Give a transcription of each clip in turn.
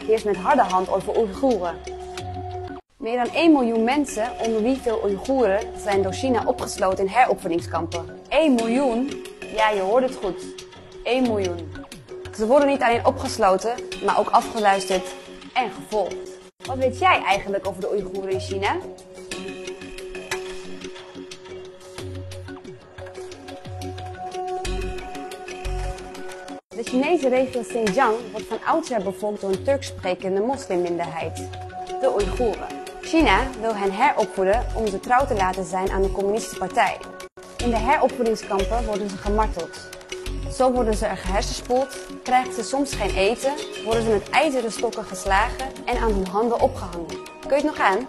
heerst met harde hand over Oeigoeren. Meer dan 1 miljoen mensen, onder wie veel Oeigoeren, zijn door China opgesloten in heropvoedingskampen. 1 miljoen? Ja, je hoort het goed. 1 miljoen. Ze worden niet alleen opgesloten, maar ook afgeluisterd en gevolgd. Wat weet jij eigenlijk over de Oeigoeren in China? De Chinese regio Xinjiang wordt van oudsher bevolkt door een Turks-sprekende moslimminderheid, de Oeigoeren. China wil hen heropvoeden om ze trouw te laten zijn aan de communistische partij. In de heropvoedingskampen worden ze gemarteld. Zo worden ze er gehersenspoeld, krijgen ze soms geen eten, worden ze met ijzeren stokken geslagen en aan hun handen opgehangen. Kun je het nog aan?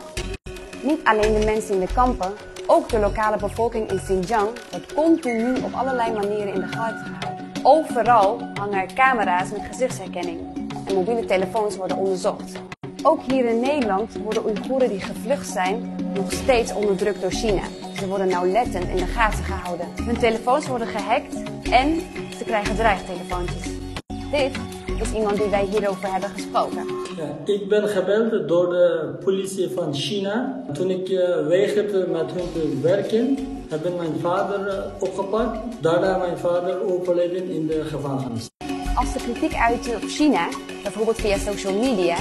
Niet alleen de mensen in de kampen, ook de lokale bevolking in Xinjiang wordt continu op allerlei manieren in de gaten gehouden. Overal hangen er camera's met gezichtsherkenning en mobiele telefoons worden onderzocht. Ook hier in Nederland worden Oeigoeren die gevlucht zijn nog steeds onderdrukt door China. Ze worden nauwlettend in de gaten gehouden. Hun telefoons worden gehackt en ze krijgen dreigtelefoontjes. Dit is iemand die wij hierover hebben gesproken. Ja, ik ben gebeld door de politie van China. Toen ik weigerde met hun te werken, hebben mijn vader opgepakt. Daarna mijn vader overleden in de gevangenis. Als ze kritiek uiten op China, bijvoorbeeld via social media,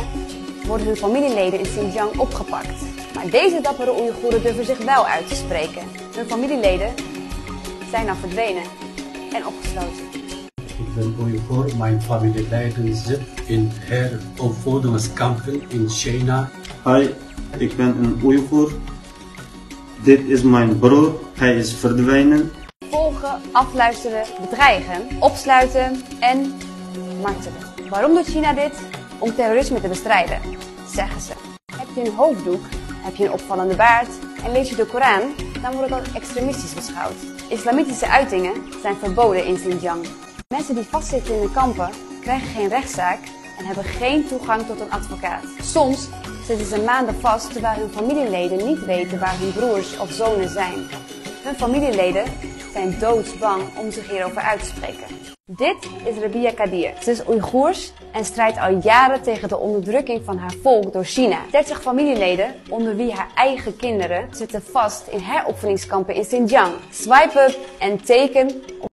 worden hun familieleden in Xinjiang opgepakt. Maar deze dappere Oeigoeren durven zich wel uit te spreken. Hun familieleden zijn nou verdwenen en opgesloten. Ik ben Oeigoer, mijn familieleden zit in heropvoedingskampen in China. Hi, ik ben een Oeigoer. Dit is mijn broer, hij is verdwenen. Volgen, afluisteren, bedreigen, opsluiten en martelen. Waarom doet China dit? Om terrorisme te bestrijden, zeggen ze. Heb je een hoofddoek, heb je een opvallende baard en lees je de Koran, dan wordt het als extremistisch beschouwd. Islamitische uitingen zijn verboden in Xinjiang. Mensen die vastzitten in de kampen krijgen geen rechtszaak en hebben geen toegang tot een advocaat. Soms zitten ze maanden vast terwijl hun familieleden niet weten waar hun broers of zonen zijn. Hun familieleden zijn doodsbang om zich hierover uit te spreken. Dit is Rabia Kadir. Ze is Oeigoers en strijdt al jaren tegen de onderdrukking van haar volk door China. 30 familieleden, onder wie haar eigen kinderen, zitten vast in heropvoedingskampen in Xinjiang. Swipe up en teken